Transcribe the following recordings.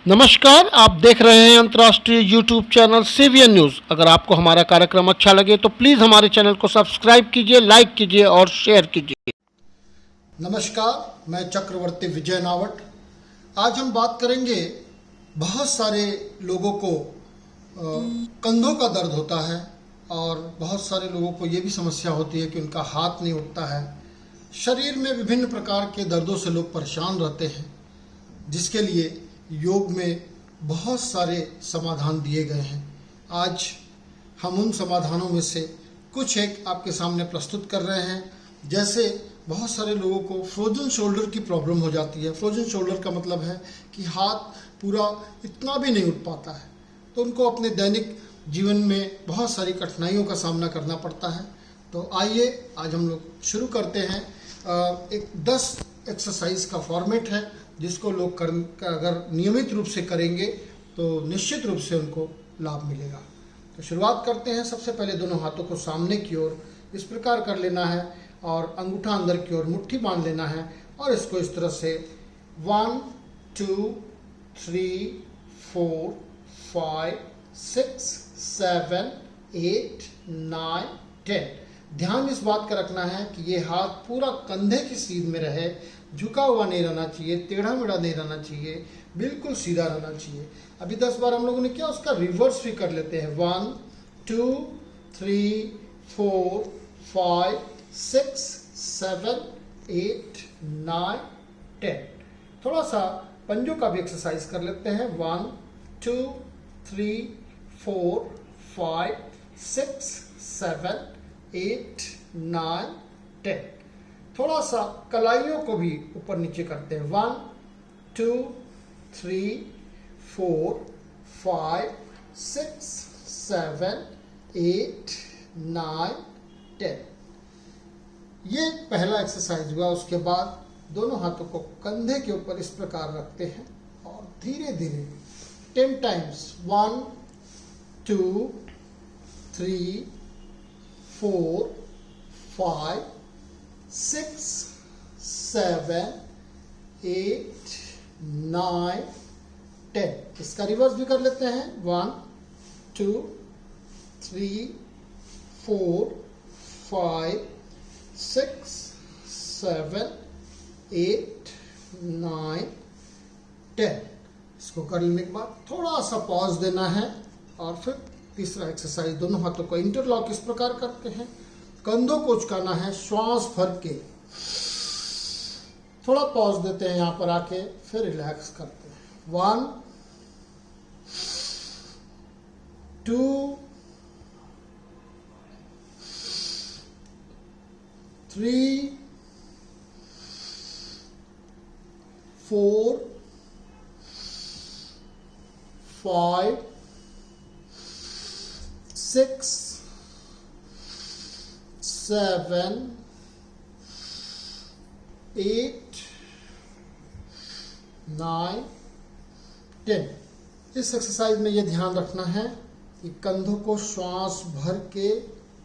नमस्कार, आप देख रहे हैं अंतर्राष्ट्रीय यूट्यूब चैनल सीवीएन न्यूज़। अगर आपको हमारा कार्यक्रम अच्छा लगे तो प्लीज़ हमारे चैनल को सब्सक्राइब कीजिए, लाइक कीजिए और शेयर कीजिए। नमस्कार, मैं चक्रवर्ती विजय नावट। आज हम बात करेंगे, बहुत सारे लोगों को कंधों का दर्द होता है और बहुत सारे लोगों को ये भी समस्या होती है कि उनका हाथ नहीं उठता है। शरीर में विभिन्न प्रकार के दर्दों से लोग परेशान रहते हैं, जिसके लिए योग में बहुत सारे समाधान दिए गए हैं। आज हम उन समाधानों में से कुछ एक आपके सामने प्रस्तुत कर रहे हैं। जैसे बहुत सारे लोगों को फ्रोजन शोल्डर की प्रॉब्लम हो जाती है। फ्रोजन शोल्डर का मतलब है कि हाथ पूरा इतना भी नहीं उठ पाता है, तो उनको अपने दैनिक जीवन में बहुत सारी कठिनाइयों का सामना करना पड़ता है। तो आइए आज हम लोग शुरू करते हैं। एक 10 एक्सरसाइज का फॉर्मेट है, जिसको लोग अगर नियमित रूप से करेंगे तो निश्चित रूप से उनको लाभ मिलेगा। तो शुरुआत करते हैं। सबसे पहले दोनों हाथों को सामने की ओर इस प्रकार कर लेना है और अंगूठा अंदर की ओर मुट्ठी बांध लेना है और इसको इस तरह से 1 2 3 4 5 6 7 8 9 10। ध्यान इस बात का रखना है कि ये हाथ पूरा कंधे की सीध में रहे, झुका हुआ नहीं रहना चाहिए, टेढ़ा मेढ़ा नहीं रहना चाहिए, बिल्कुल सीधा रहना चाहिए। अभी 10 बार हम लोगों ने किया, उसका रिवर्स भी कर लेते हैं। 1 2 3 4 5 6 7 8 9 10। थोड़ा सा पंजों का भी एक्सरसाइज कर लेते हैं। 1 2 3 4 5 6 7 8 9 10। थोड़ा सा कलाइयों को भी ऊपर नीचे करते हैं। 1 2 3 4 5 6 7 8 9 10। ये पहला एक्सरसाइज हुआ। उसके बाद दोनों हाथों को कंधे के ऊपर इस प्रकार रखते हैं और धीरे धीरे 10 टाइम्स 1 2 3 4 5 6 7 8 9 10। इसका रिवर्स भी कर लेते हैं। 1 2 3 4 5 6 7 8 9 10। इसको कर लेने के बाद थोड़ा सा पॉज देना है और फिर तीसरा एक्सरसाइज, दोनों हाथों को इंटरलॉक इस प्रकार करते हैं। कंधों को उचकाना है श्वास भर के। थोड़ा पॉज देते हैं यहाँ पर आके, फिर रिलैक्स करते हैं। 1 2 3 4 5 6 7 8 9 10। इस एक्सरसाइज में ये ध्यान रखना है कि कंधों को श्वास भर के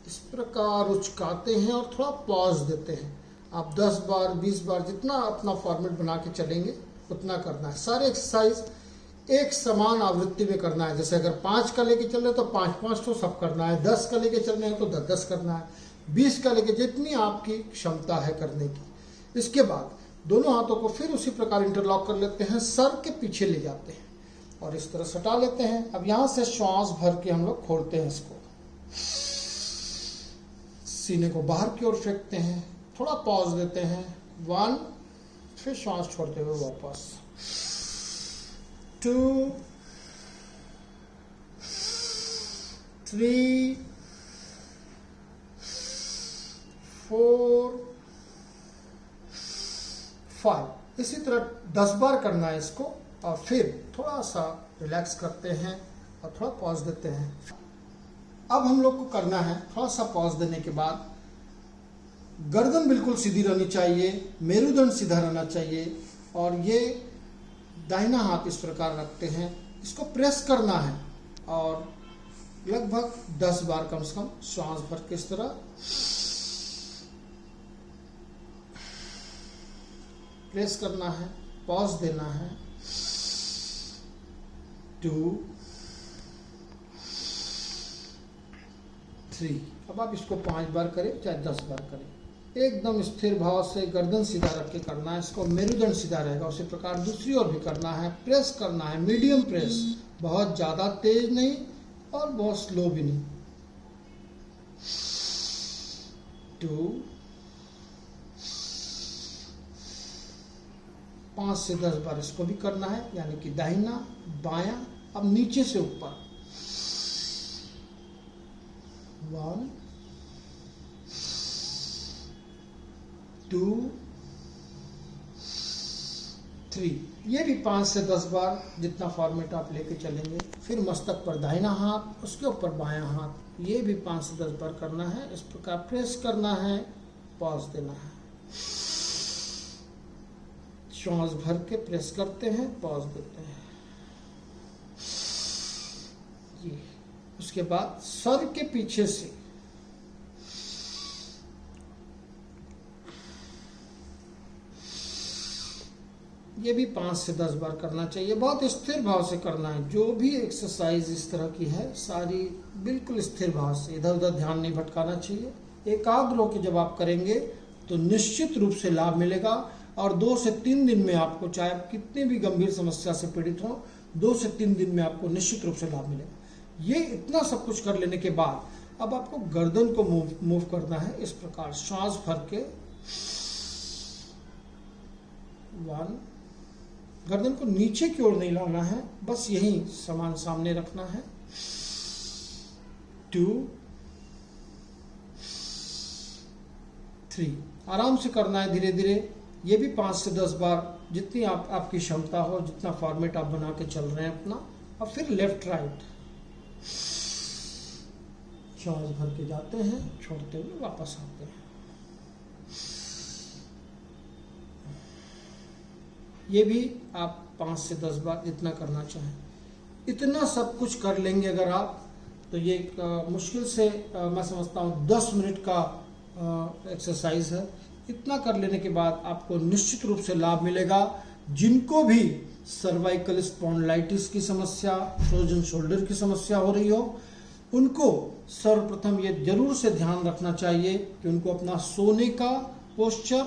इस प्रकार उचकाते हैं और थोड़ा पॉज देते हैं। आप 10 बार 20 बार जितना अपना फॉर्मेट बना के चलेंगे उतना करना है। सारे एक्सरसाइज एक समान आवृत्ति में करना है। जैसे अगर 5 का लेके चल रहे तो 5 तो सब करना है, 10 का लेके चल रहे हैं तो 10 करना है, 20 का लेके जितनी आपकी क्षमता है करने की। इसके बाद दोनों हाथों को फिर उसी प्रकार इंटरलॉक कर लेते हैं, सर के पीछे ले जाते हैं और इस तरह सटा लेते हैं। अब यहाँ से श्वास भर के हम लोग खोलते हैं, इसको सीने को बाहर की ओर फेंकते हैं, थोड़ा पॉज देते हैं। 1, फिर श्वास छोड़ते हुए वापस 2 3 4 5। इसी तरह 10 बार करना है इसको और फिर थोड़ा सा रिलैक्स करते हैं और थोड़ा पॉज देते हैं। अब हम लोग को करना है, थोड़ा सा पॉज देने के बाद गर्दन बिल्कुल सीधी रहनी चाहिए, मेरुदंड सीधा रहना चाहिए और ये दाहिना हाथ इस प्रकार रखते हैं, इसको प्रेस करना है और लगभग 10 बार कम से कम श्वास भर के इस तरह प्रेस करना है, पॉज देना है 2 3। अब आप इसको 5 बार करें चाहे 10 बार करें, एकदम स्थिर भाव से गर्दन सीधा रख के करना है। इसको मेरुदंड सीधा रहेगा। उसी प्रकार दूसरी ओर भी करना है, प्रेस करना है, मीडियम प्रेस, बहुत ज़्यादा तेज नहीं और बहुत स्लो भी नहीं। 2 5 से 10 बार इसको भी करना है, यानी कि दाहिना बायां। अब नीचे से ऊपर 1 2 3। ये भी 5 से 10 बार जितना फॉर्मेट आप लेके चलेंगे। फिर मस्तक पर दाहिना हाथ, उसके ऊपर बायां हाथ, ये भी 5 से 10 बार करना है। इस प्रकार प्रेस करना है, पॉज देना है। श्वास भर के प्रेस करते हैं, पॉज देते हैं। ये उसके बाद सर के पीछे से ये भी 5 से 10 बार करना चाहिए। बहुत स्थिर भाव से करना है। जो भी एक्सरसाइज इस तरह की है सारी बिल्कुल स्थिर भाव से, इधर उधर ध्यान नहीं भटकाना चाहिए। एकाग्र होकर जब आप करेंगे तो निश्चित रूप से लाभ मिलेगा। और 2 से 3 दिन में आपको, चाहे आप कितने भी गंभीर समस्या से पीड़ित हो, 2 से 3 दिन में आपको निश्चित रूप से लाभ मिलेगा। ये इतना सब कुछ कर लेने के बाद अब आपको गर्दन को मूव करना है। इस प्रकार श्वास भर के 1, गर्दन को नीचे की ओर नहीं लाना है, बस यही समान सामने रखना है। 2 3। आराम से करना है, धीरे धीरे। ये भी 5 से 10 बार, जितनी आपकी क्षमता हो, जितना फॉर्मेट आप बना के चल रहे हैं अपना। अब फिर लेफ्ट राइट, श्वास भर के जाते हैं, छोड़ते हुए वापस आते हैं। ये भी आप 5 से 10 बार जितना करना चाहें। इतना सब कुछ कर लेंगे अगर आप, तो ये मुश्किल से मैं समझता हूँ 10 मिनट का एक्सरसाइज है। इतना कर लेने के बाद आपको निश्चित रूप से लाभ मिलेगा। जिनको भी सर्वाइकल स्पॉन्डिलाइटिस की समस्या, फ्रोजन शोल्डर की समस्या हो रही हो, उनको सर्वप्रथम ये जरूर से ध्यान रखना चाहिए कि उनको अपना सोने का पोस्चर,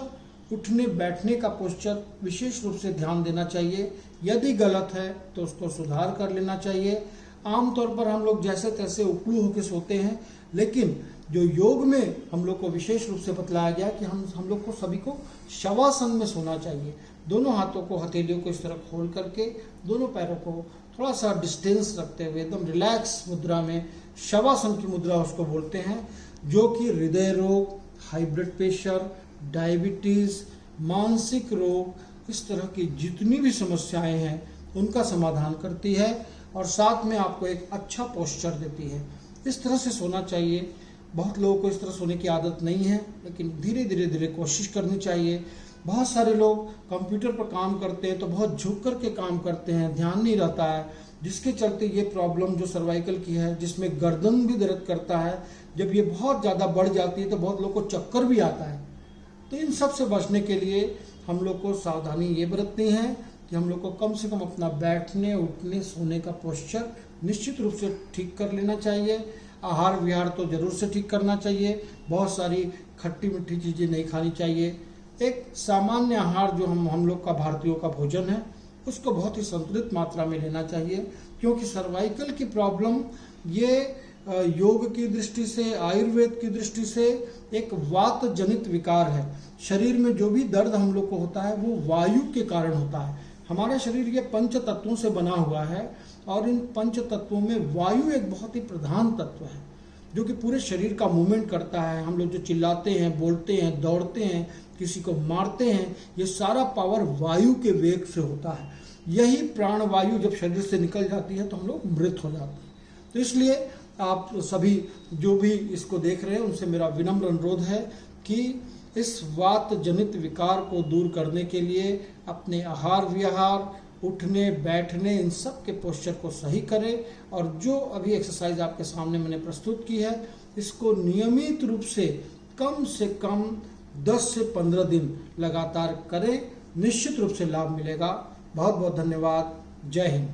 उठने बैठने का पोस्चर विशेष रूप से ध्यान देना चाहिए। यदि गलत है तो उसको सुधार कर लेना चाहिए। आमतौर पर हम लोग जैसे तैसे उकड़ू होकर सोते हैं, लेकिन जो योग में हम लोग को विशेष रूप से बतलाया गया कि हम लोग को सभी को शवासन में सोना चाहिए। दोनों हाथों को, हथेलियों को इस तरह खोल करके, दोनों पैरों को थोड़ा सा डिस्टेंस रखते हुए एकदम रिलैक्स मुद्रा में, शवासन की मुद्रा उसको बोलते हैं, जो कि हृदय रोग, हाई ब्लड प्रेशर, डायबिटीज, मानसिक रोग, इस तरह की जितनी भी समस्याएं हैं उनका समाधान करती है और साथ में आपको एक अच्छा पोस्चर देती है। इस तरह से सोना चाहिए। बहुत लोगों को इस तरह सोने की आदत नहीं है, लेकिन धीरे धीरे कोशिश करनी चाहिए। बहुत सारे लोग कंप्यूटर पर काम करते हैं तो बहुत झुक कर के काम करते हैं, ध्यान नहीं रहता है, जिसके चलते ये प्रॉब्लम जो सर्वाइकल की है, जिसमें गर्दन भी दर्द करता है, जब ये बहुत ज़्यादा बढ़ जाती है तो बहुत लोगों को चक्कर भी आता है। तो इन सब से बचने के लिए हम लोग को सावधानी ये बरतनी है कि हम लोग को कम से कम अपना बैठने, उठने, सोने का पोस्चर निश्चित रूप से ठीक कर लेना चाहिए। आहार विहार तो जरूर से ठीक करना चाहिए। बहुत सारी खट्टी मीठी चीज़ें नहीं खानी चाहिए। एक सामान्य आहार जो हम लोग का भारतीयों का भोजन है, उसको बहुत ही संतुलित मात्रा में लेना चाहिए, क्योंकि सर्वाइकल की प्रॉब्लम ये योग की दृष्टि से, आयुर्वेद की दृष्टि से एक वात जनित विकार है। शरीर में जो भी दर्द हम लोग को होता है वो वायु के कारण होता है। हमारा शरीर ये 5 तत्वों से बना हुआ है और इन 5 तत्वों में वायु एक बहुत ही प्रधान तत्व है, जो कि पूरे शरीर का मूवमेंट करता है। हम लोग जो चिल्लाते हैं, बोलते हैं, दौड़ते हैं, किसी को मारते हैं, ये सारा पावर वायु के वेग से होता है। यही प्राण वायु जब शरीर से निकल जाती है तो हम लोग मृत हो जाते हैं। तो इसलिए आप सभी जो भी इसको देख रहे हैं उनसे मेरा विनम्र अनुरोध है कि इस वात जनित विकार को दूर करने के लिए अपने आहार विहार, उठने बैठने, इन सब के पोस्चर को सही करें और जो अभी एक्सरसाइज आपके सामने मैंने प्रस्तुत की है इसको नियमित रूप से कम 10 से 15 दिन लगातार करें। निश्चित रूप से लाभ मिलेगा। बहुत बहुत धन्यवाद। जय हिंद।